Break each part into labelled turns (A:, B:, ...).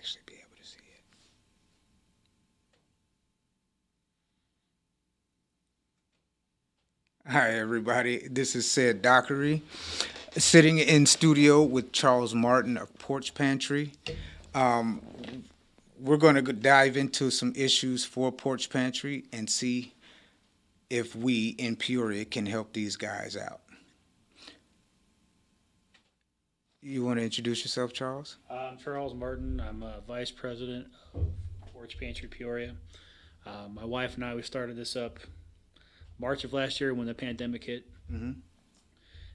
A: actually be able to see it. Hi, everybody. This is said Dockery, sitting in studio with Charles Martin of Porch Pantry. Um, we're going to dive into some issues for Porch Pantry and see if we in Peoria can help these guys out. You want to introduce yourself, Charles?
B: I'm Charles Martin. I'm Vice President of Porch Pantry Peoria. My wife and I, we started this up March of last year when the pandemic hit,
A: Mm-hmm.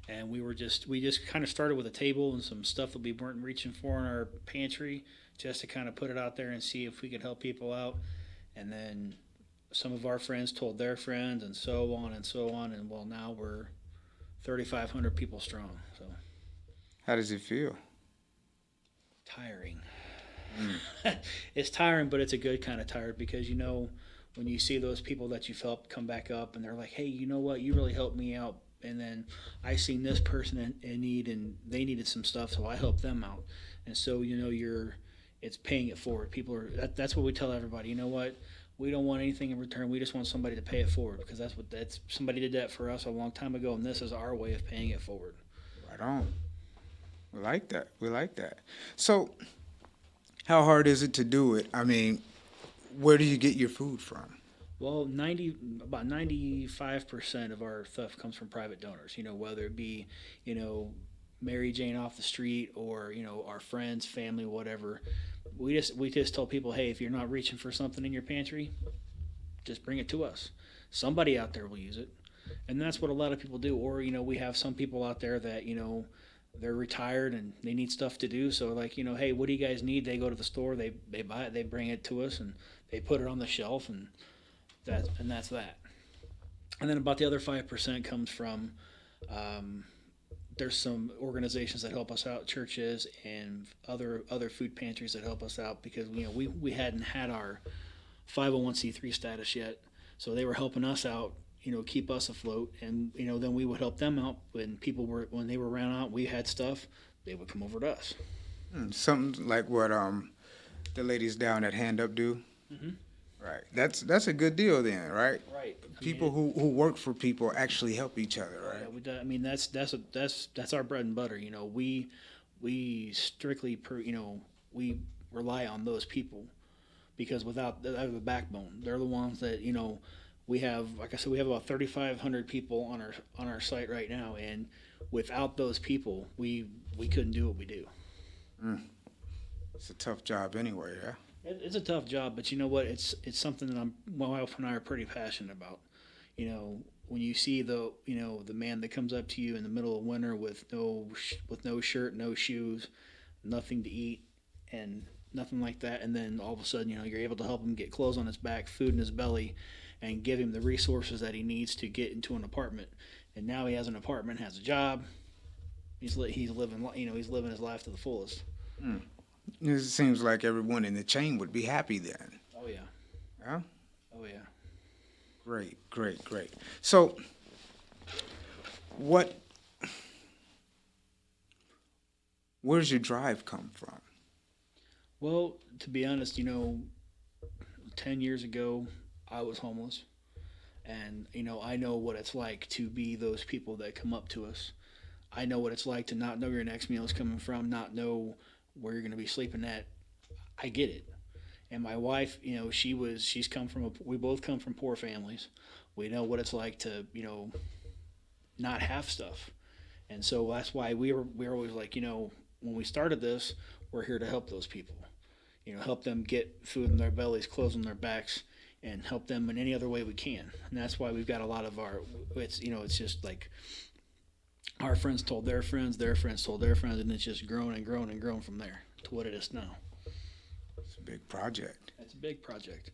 B: and we just kind of started with a table and some stuff that we weren't reaching for in our pantry, just to kind of put it out there and see if we could help people out. And then some of our friends told their friends, and so on and so on. And well, now we're 3,500 people strong. So
A: How does it feel?
B: tiring.
A: Mm.
B: It's tiring, but it's a good kind of tired because when you see those people that you've helped come back up and they're like, hey, you know what, you really helped me out. And then I seen this person in need and they needed some stuff, so I helped them out. And so it's paying it forward. People are that's what we tell everybody. You know what? We don't want anything in return. We just want somebody to pay it forward because that's somebody did that for us a long time ago, and this is our way of paying it forward.
A: Right on. We like that. We like that. So, how hard is it to do it? I mean, where do you get your food from?
B: Well, about 95% of our stuff comes from private donors. Whether it be, you know, Mary Jane off the street or our friends, family, whatever. We just tell people, hey, if you're not reaching for something in your pantry, just bring it to us. Somebody out there will use it, and that's what a lot of people do. Or we have some people out there that they're retired and they need stuff to do. So like hey, what do you guys need? They go to the store, they buy it, they bring it to us, and they put it on the shelf, and that's that. And then about the other 5% comes from there's some organizations that help us out, churches and other food pantries that help us out because we hadn't had our 501c3 status yet, so they were helping us out, keep us afloat, and then we would help them out when they were ran out. We had stuff, they would come over to us.
A: Something like what the ladies down at Hand Up do.
B: Mm-hmm.
A: Right. That's a good deal then, right?
B: Right.
A: People who work for people actually help each other, right?
B: I mean, that's our bread and butter. We strictly we rely on those people because without they're the backbone. They're the ones that we have. Like I said, we have about 3,500 people on our site right now, and without those people, we couldn't do what we do.
A: Mm. It's a tough job anyway, yeah.
B: It's a tough job, but you know what? It's something that my wife and I are pretty passionate about. When you see the man that comes up to you in the middle of winter with no shirt, no shoes, nothing to eat, and nothing like that, and then all of a sudden you're able to help him get clothes on his back, food in his belly, and give him the resources that he needs to get into an apartment. And now he has an apartment, has a job. He's living he's living his life to the fullest.
A: Mm. It seems like everyone in the chain would be happy then.
B: Oh yeah.
A: Yeah?
B: Oh yeah.
A: Great, great, great. So, where's your drive come from?
B: Well, to be honest, 10 years ago, I was homeless. And, I know what it's like to be those people that come up to us. I know what it's like to not know your next meal is coming from, not know where you're going to be sleeping at. I get it. And my wife, we both come from poor families. We know what it's like to, not have stuff. And so that's why we were always like, when we started this, we're here to help those people. Help them get food in their bellies, clothes on their backs, and help them in any other way we can. And that's why we've got a lot of it's just like our friends told their friends told their friends, and it's just grown and grown and grown from there to what it is now.
A: It's a big project.
B: It's a big project.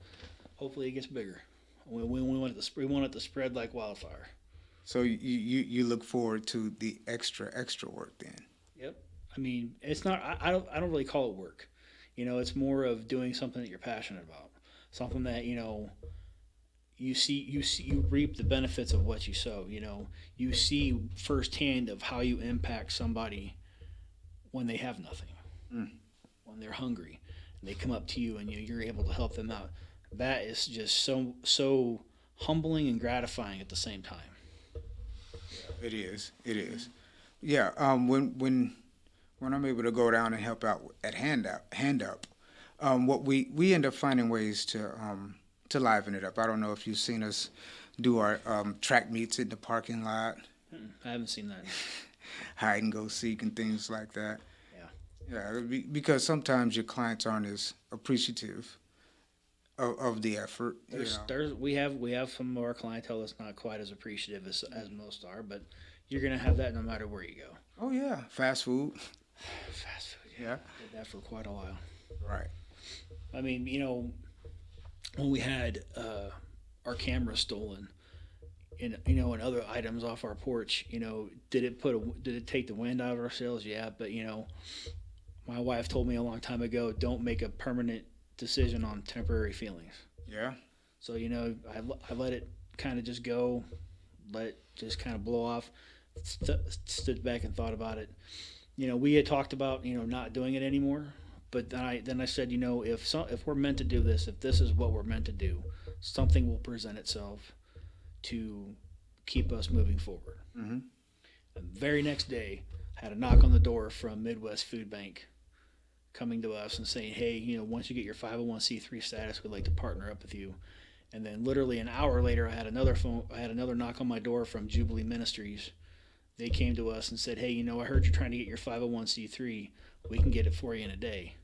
B: Hopefully it gets bigger. We want it to spread like wildfire.
A: So you look forward to the extra work then?
B: Yep. I mean, it's not. I don't really call it work. It's more of doing something that you're passionate about, something that you reap the benefits of what you sow. You see firsthand of how you impact somebody when they have nothing,
A: Mm.
B: when they're hungry, and they come up to you and you're able to help them out. That is just so humbling and gratifying at the same time.
A: It is. It is. Yeah. When I'm able to go down and help out at hand up, what we end up finding ways to liven it up. I don't know if you've seen us do our track meets in the parking lot,
B: I haven't seen that.
A: hide and go seek and things like that.
B: Yeah.
A: Yeah, because sometimes your clients aren't as appreciative of the effort.
B: We have some of our clientele that's not quite as appreciative as most are, but you're gonna have that no matter where you go.
A: Oh yeah, fast food.
B: Fast food.
A: Yeah.
B: Did that for quite a while.
A: Right.
B: I mean, when we had our camera stolen and other items off our porch, did it take the wind out of our sails? Yeah, but my wife told me a long time ago, don't make a permanent decision on temporary feelings.
A: Yeah.
B: So I let it kind of just go, let it just kind of blow off. Stood back and thought about it. We had talked about not doing it anymore, but then I said, if we're meant to do this, if this is what we're meant to do, something will present itself to keep us moving forward.
A: Mm-hmm.
B: The very next day, had a knock on the door from Midwest Food Bank coming to us and saying, hey, once you get your 501c3 status, we'd like to partner up with you. And then literally an hour later, I had another knock on my door from Jubilee Ministries. They came to us and said, hey, I heard you're trying to get your 501c3. We can get it for you in a day.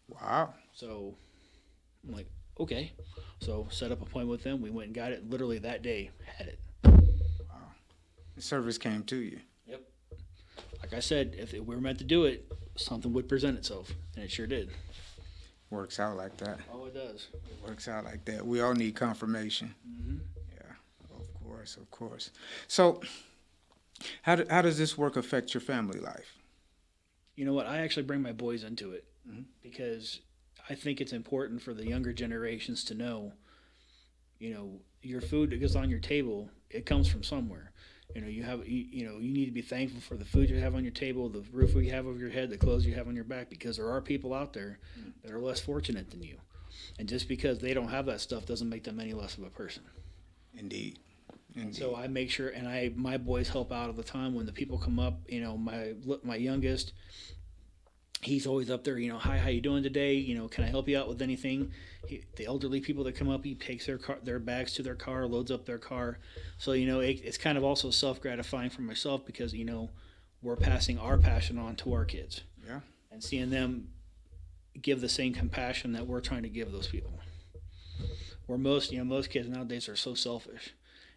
A: Wow.
B: So I'm like, okay. So set up an appointment with them. We went and got it. Literally that day, had it.
A: Wow. The service came to you.
B: Yep. Like I said, if we were meant to do it, something would present itself, and it sure did.
A: Works out like that.
B: Oh, it does.
A: It works out like that. We all need confirmation.
B: Mm-hmm.
A: Yeah, of course. So, how does this work affect your family life?
B: You know what? I actually bring my boys into it
A: Mhm.
B: because I think it's important for the younger generations to know, your food that goes on your table, it comes from somewhere. You need to be thankful for the food you have on your table, the roof you have over your head, the clothes you have on your back, because there are people out there that are less fortunate than you. And just because they don't have that stuff doesn't make them any less of a person.
A: Indeed.
B: So I make sure, and my boys help out all the time when the people come up. My youngest, he's always up there. Hi, how you doing today? Can I help you out with anything? The elderly people that come up, he takes their bags to their car, loads up their car. So it's kind of also self-gratifying for myself because we're passing our passion on to our kids.
A: Yeah.
B: And seeing them give the same compassion that we're trying to give those people. Where most kids nowadays are so selfish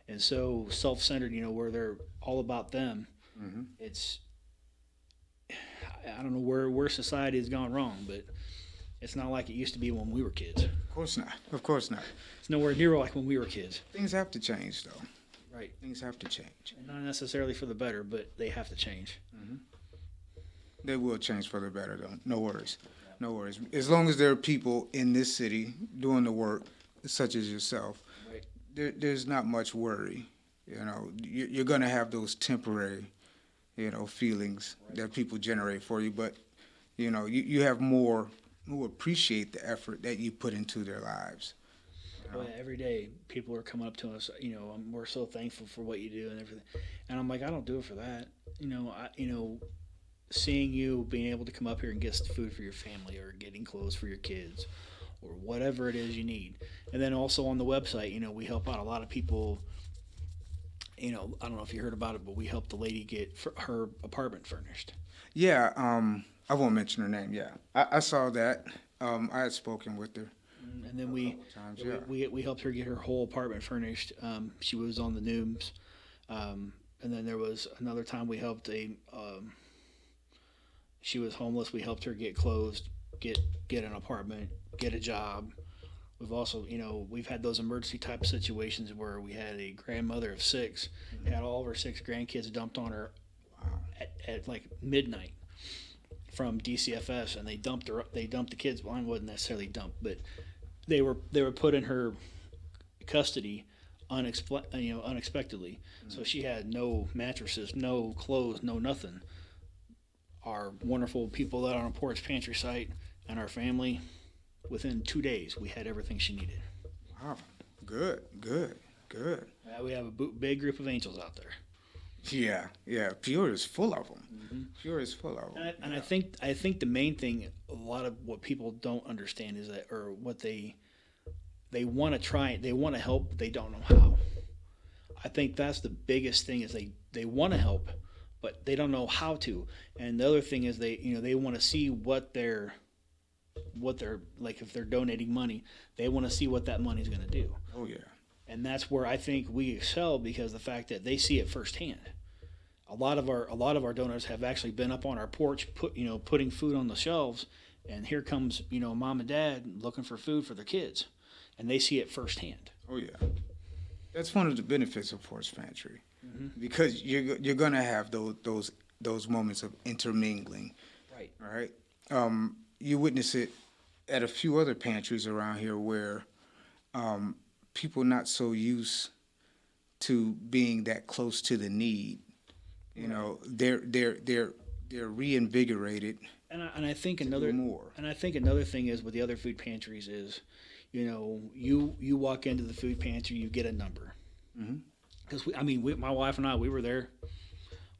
B: and so self-centered, where they're all about them.
A: Mm-hmm.
B: I don't know where society has gone wrong, but it's not like it used to be when we were kids.
A: Of course not. Of course not.
B: It's nowhere near like when we were kids.
A: Things have to change, though.
B: Right.
A: Things have to change.
B: And not necessarily for the better, but they have to change.
A: Mm-hmm. They will change for the better, though. No worries. No worries. As long as there are people in this city doing the work, such as yourself,
B: right.
A: There's not much worry. You're going to have those temporary, feelings
B: right.
A: that people generate for you, but you have more who appreciate the effort that you put into their lives.
B: Well, every day people are coming up to us, we're so thankful for what you do and everything. And I'm like, I don't do it for that. Seeing you being able to come up here and get food for your family or getting clothes for your kids or whatever it is you need. And then also on the website, we help out a lot of people. I don't know if you heard about it, but we helped the lady get her apartment furnished.
A: Yeah, I won't mention her name. Yeah, I saw that. I had spoken with her.
B: And then we helped her get her whole apartment furnished. She was on the news. And then there was another time we helped she was homeless. We helped her get clothes, get an apartment, get a job. We've also, we've had those emergency type of situations where we had a grandmother of 6, had all of her 6 grandkids dumped on her at like midnight from DCFS, and they dumped the kids. Well, I wasn't necessarily dumped, but they were put in her custody unexpectedly. Mm-hmm. So she had no mattresses, no clothes, no nothing. Our wonderful people that are on Porch Pantry site and our family, within 2 days, we had everything she needed.
A: Wow. Good. Good. Good.
B: We have a big group of angels out there.
A: Yeah. Yeah. Peoria is full of them. Peoria is full of them.
B: And I think the main thing, a lot of what people don't understand is that, or what they want to try, they want to help, but they don't know how. I think that's the biggest thing, is they want to help, but they don't know how to. And the other thing is they want to see what they're like, if they're donating money, they want to see what that money's going to do.
A: Oh yeah.
B: And that's where I think we excel, because the fact that they see it firsthand. A lot of our donors have actually been up on our porch, putting food on the shelves, and here comes mom and dad looking for food for their kids, and they see it firsthand.
A: Oh yeah. That's one of the benefits of Porch Pantry, because you're gonna have those moments of intermingling.
B: Right.
A: All right. You witness it at a few other pantries around here where people not so used to being that close to the need. They're reinvigorated.
B: And I think
A: do more.
B: another thing is with the other food pantries is, you walk into the food pantry, you get a number. Because my wife and I, we were there.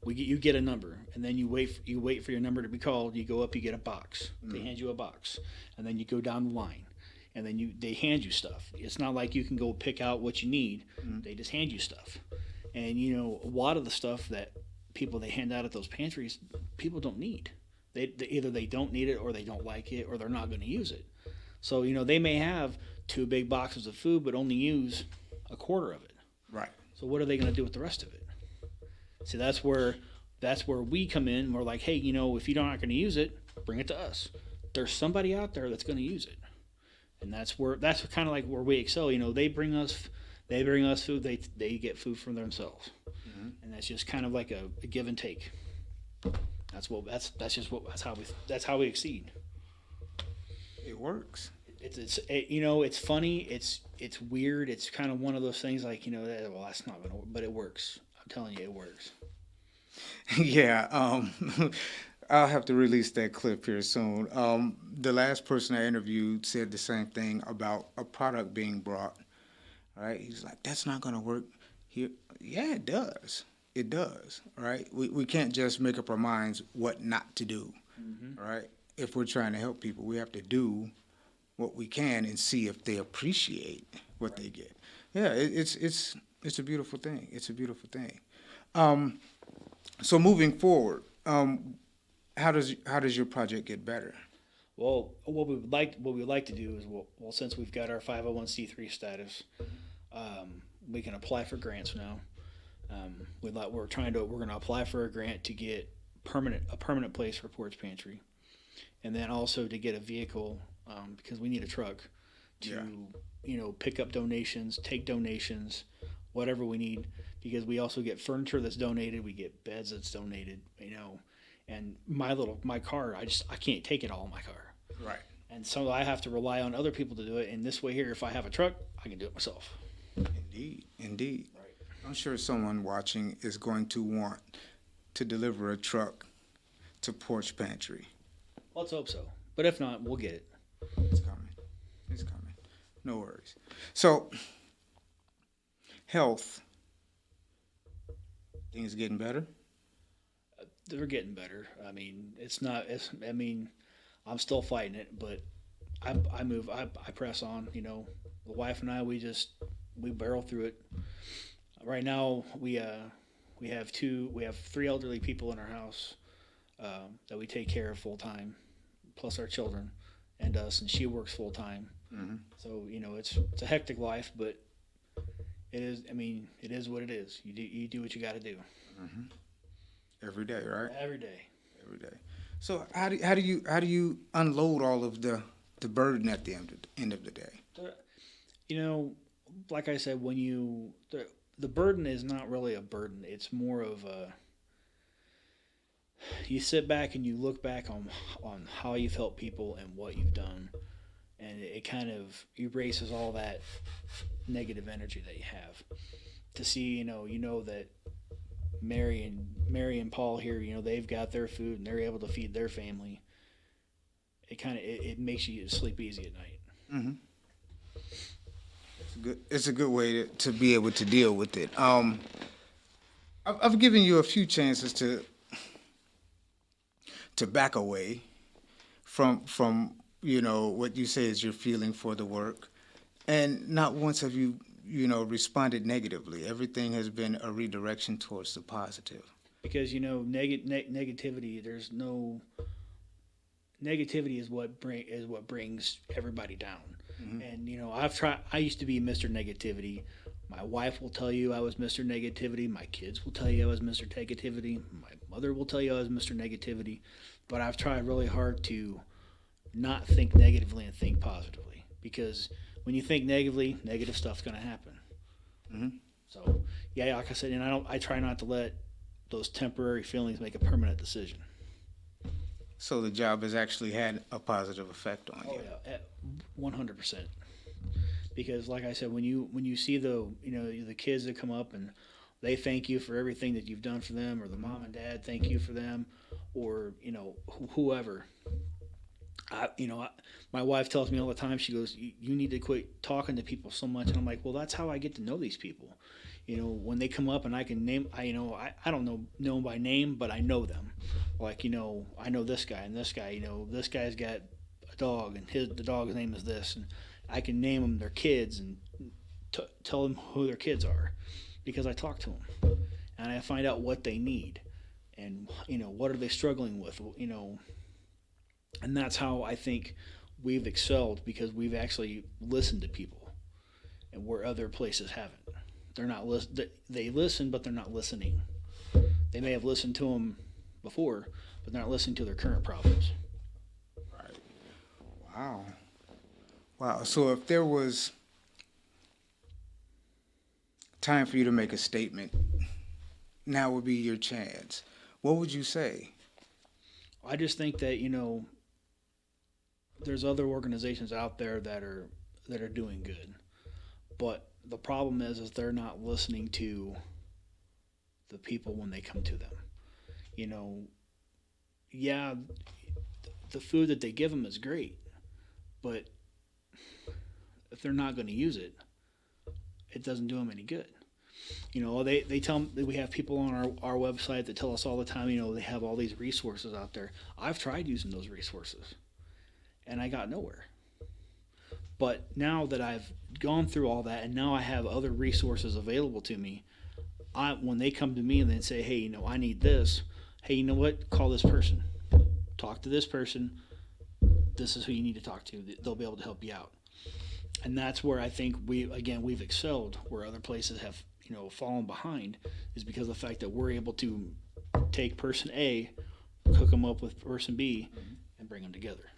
B: You get a number, and then you wait for your number to be called. You go up, you get a box. They hand you a box, and then you go down the line, and then they hand you stuff. It's not like you can go pick out what you need. They just hand you stuff, and a lot of the stuff that they hand out at those pantries, people don't need. They either they don't need it, or they don't like it, or they're not going to use it. So they may have 2 big boxes of food, but only use a quarter of it.
A: Right.
B: So what are they going to do with the rest of it? See, that's where we come in. We're like, hey, if you're not going to use it, bring it to us. There's somebody out there that's going to use it, and that's kind of like where we excel. They bring us food. They get food from themselves, and that's just kind of like a give and take. That's how we exceed.
A: It works.
B: It's funny. It's weird. It's kind of one of those things like that's not gonna work, but it works. I'm telling you, it works.
A: Yeah, I'll have to release that clip here soon. The last person I interviewed said the same thing about a product being brought. Right? He's like, "That's not going to work here." Yeah, it does. It does. Right? We can't just make up our minds what not to do. Right? If we're trying to help people, we have to do what we can and see if they appreciate what they get. Yeah, it's a beautiful thing. It's a beautiful thing. So moving forward, how does your project get better?
B: Well, what we would like to do is, well, since we've got our 501c3 status, we can apply for grants now. We're going to apply for a grant to get a permanent place for Porch Pantry, and then also to get a vehicle, because we need a truck to pick up donations, take donations, whatever we need, because we also get furniture that's donated, we get beds that's donated, and my car, I can't take it all in my car.
A: Right.
B: And so I have to rely on other people to do it. And this way here, if I have a truck, I can do it myself.
A: Indeed.
B: Right.
A: I'm sure someone watching is going to want to deliver a truck to Porch Pantry.
B: Let's hope so. But if not, we'll get it.
A: It's coming. No worries. So, health. Things getting better?
B: They're getting better. I'm still fighting it, but I press on. The wife and I, we barrel through it. Right now, we have 3 elderly people in our house that we take care of full time, plus our children and us, and she works full time. So it's a hectic life, but it is. It is what it is. You do what you got to do.
A: Every day, right?
B: Every day.
A: So how do you unload all of the burden at the end of the day?
B: Like I said, when the burden is not really a burden. It's more of you sit back and you look back on how you've helped people and what you've done, and it kind of erases all that negative energy that you have. To see, that Mary and Paul here, they've got their food and they're able to feed their family. it makes you sleep easy at night.
A: It's a good way to be able to deal with it. I've given you a few chances to back away from what you say is your feeling for the work, and not once have you responded negatively. Everything has been a redirection towards the positive.
B: Because negativity, there's no negativity is what brings everybody down. And I used to be Mr. Negativity. My wife will tell you I was Mr. Negativity. My kids will tell you I was Mr. Negativity. My mother will tell you I was Mr. Negativity. But I've tried really hard to not think negatively and think positively, because when you think negatively, negative stuff's going to happen. So yeah, like I said, and I try not to let those temporary feelings make a permanent decision.
A: So the job has actually had a positive effect on you.
B: Oh yeah, 100%. Because like I said, when you see the kids that come up and they thank you for everything that you've done for them, or the mom and dad thank you for them, or whoever. My wife tells me all the time. She goes, "You need to quit talking to people so much." And I'm like, "Well, that's how I get to know these people. When they come up and I can name, I don't know them by name, but I know them. Like, I know this guy and this guy. This guy's got a dog, and the dog's name is this, and I can name them their kids and tell them who their kids are, because I talk to them and I find out what they need, and what are they struggling with, and that's how I think we've excelled, because we've actually listened to people, and where other places haven't. They're not they listen, but they're not listening. They may have listened to them before, but they're not listening to their current problems.
A: Right. Wow. Wow. So if there was time for you to make a statement, now would be your chance. What would you say?
B: I just think that there's other organizations out there that are doing good, but the problem is they're not listening to the people when they come to them. Yeah, the food that they give them is great, but if they're not going to use it, it doesn't do them any good. They tell them that we have people on our website that tell us all the time, they have all these resources out there. I've tried using those resources, and I got nowhere. But now that I've gone through all that, and now I have other resources available to me, when they come to me and they say, "Hey, I need this," hey, you know what? Call this person. Talk to this person. This is who you need to talk to. They'll be able to help you out. And that's where I think we've excelled, where other places have fallen behind, is because of the fact that we're able to take person A, hook them up with person B, and bring them together.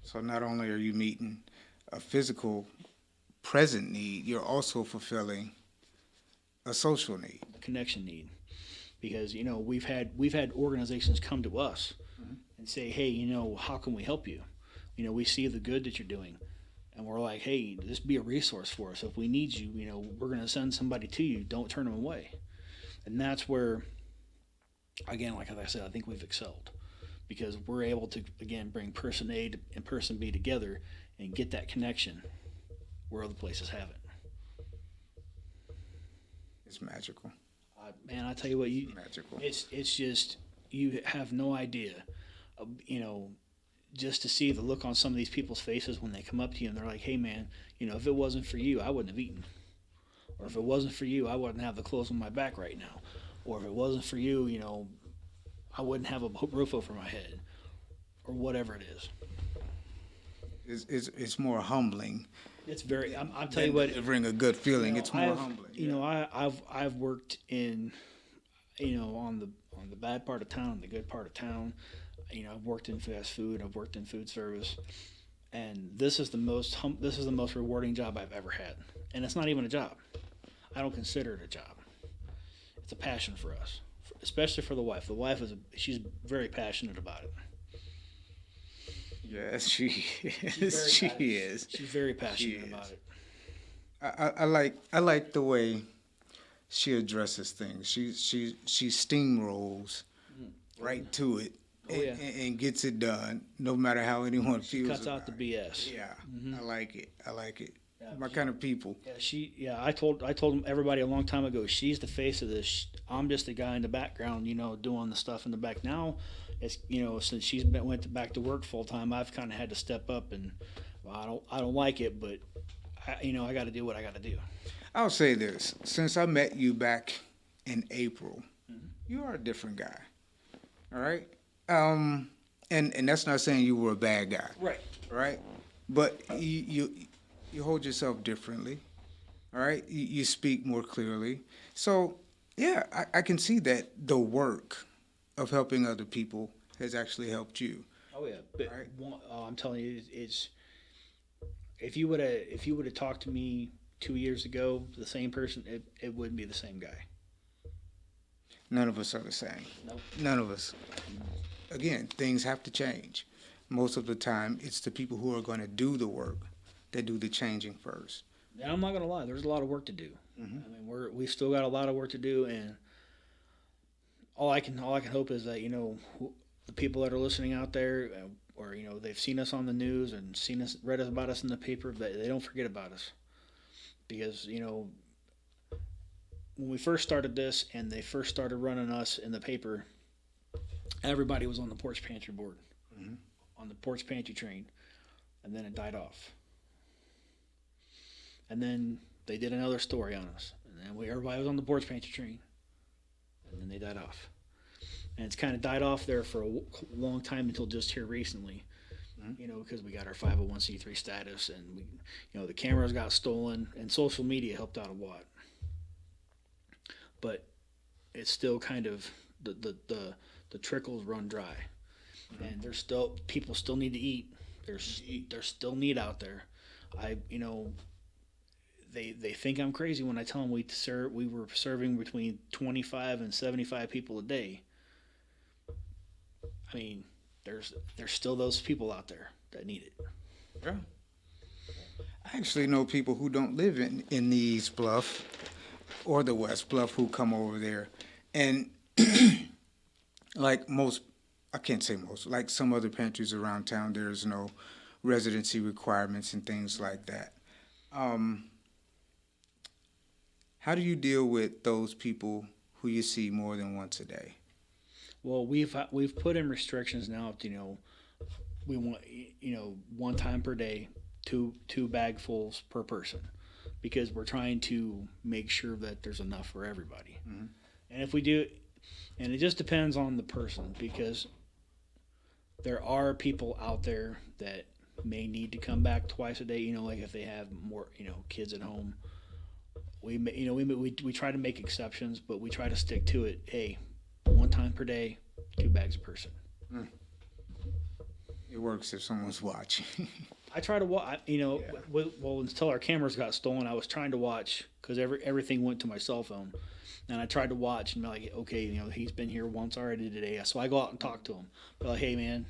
A: So not only are you meeting a physical present need, you're also fulfilling a social need.
B: A connection need. Because we've had organizations come to us and say, "Hey, how can we help you? We see the good that you're doing, and we're like, hey, this be a resource for us. If we need you, we're going to send somebody to you. Don't turn them away." And that's where, again, like I said, I think we've excelled, because we're able to, again, bring person A and person B together and get that connection where other places haven't.
A: It's magical.
B: Man, I tell you what,
A: Magical.
B: It's just, you have no idea, just to see the look on some of these people's faces when they come up to you and they're like, "Hey, man, if it wasn't for you, I wouldn't have eaten, or if it wasn't for you, I wouldn't have the clothes on my back right now, or if it wasn't for you, I wouldn't have a roof over my head," or whatever it is.
A: It's more humbling.
B: It's very. I'll tell you what.
A: Delivering a good feeling. It's more humbling.
B: I've worked in, on the bad part of town, the good part of town. I've worked in fast food. I've worked in food service, and this is the most rewarding job I've ever had. And it's not even a job. I don't consider it a job. It's a passion for us, especially for the wife. The wife she's very passionate about it.
A: Yes, she is. She is.
B: She's very passionate about it.
A: I like the way she addresses things. She steamrolls right to it,
B: Oh, yeah.
A: and gets it done, no matter how anyone feels.
B: Cuts out the
A: about it.
B: BS.
A: Yeah, I like it. I like it.
B: Yeah,
A: My kind of people.
B: Yeah, I told everybody a long time ago. She's the face of this. I'm just the guy in the background, doing the stuff in the back. Now, it's since went back to work full time, I've kind of had to step up, and well, I don't like it, but I got to do what I got to do.
A: I'll say this: since I met you back in April, you are a different guy. All right. And that's not saying you were a bad guy.
B: Right.
A: Right. But you hold yourself differently. All right. You speak more clearly. So yeah, I can see that the work of helping other people has actually helped you.
B: Oh yeah. But
A: Right.
B: I'm telling you, it's if you would have talked to me 2 years ago, the same person, it wouldn't be the same guy.
A: None of us are the same.
B: Nope.
A: None of us. Again, things have to change. Most of the time, it's the people who are going to do the work that do the changing first.
B: And I'm not gonna lie, there's a lot of work to do. I mean, we still got a lot of work to do, and all I can hope is that the people that are listening out there, or they've seen us on the news and read about us in the paper, that they don't forget about us, because when we first started this and they first started running us in the paper, everybody was on the Porch Pantry board, on the Porch Pantry train, and then it died off. And then they did another story on us, and then everybody was on the Porch Pantry train, and then they died off. And it's kind of died off there for a long time until just here recently, because we got our 501c3 status, and the cameras got stolen, and social media helped out a lot. But it's still kind of the trickles run dry, and there's still people still need to eat. There's still need out there. They think I'm crazy when I tell them we were serving between 25 and 75 people a day. I mean, there's still those people out there that need it.
A: Yeah. I actually know people who don't live in the East Bluff or the West Bluff who come over there. And like most, I can't say most, like some other pantries around town, there's no residency requirements and things like that. How do you deal with those people who you see more than once a day?
B: Well, we've put in restrictions now. We want one time per day, two bagfuls per person, because we're trying to make sure that there's enough for everybody. And if we do, and it just depends on the person, because there are people out there that may need to come back twice a day. Like if they have more kids at home. We try to make exceptions, but we try to stick to it. Hey, one time per day, 2 bags a person.
A: It works if someone's watching.
B: I try to watch. Well, until our cameras got stolen, I was trying to watch, because everything went to my cell phone, and I tried to watch and be like, okay, he's been here once already today, so I go out and talk to him. Be like, hey man,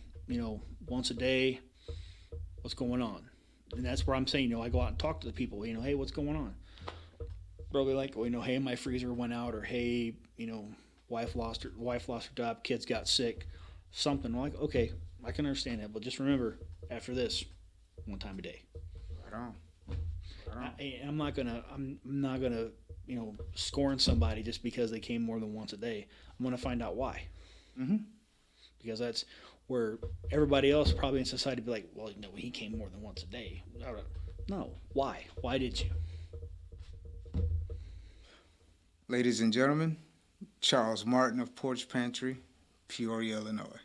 B: once a day, what's going on? And that's where I'm saying, I go out and talk to the people. Hey, what's going on? Bro, they like, hey, my freezer went out, or hey, wife lost her job, kids got sick, something. I'm like, okay, I can understand that, but just remember, after this, one time a day.
A: Right on.
B: I'm not gonna scorn somebody just because they came more than once a day. I'm gonna find out why. Because that's where everybody else probably in society be like, well, he came more than once a day. No, why? Why did you?
A: Ladies and gentlemen, Charles Martin of Porch Pantry, Peoria, Illinois.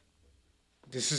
A: This is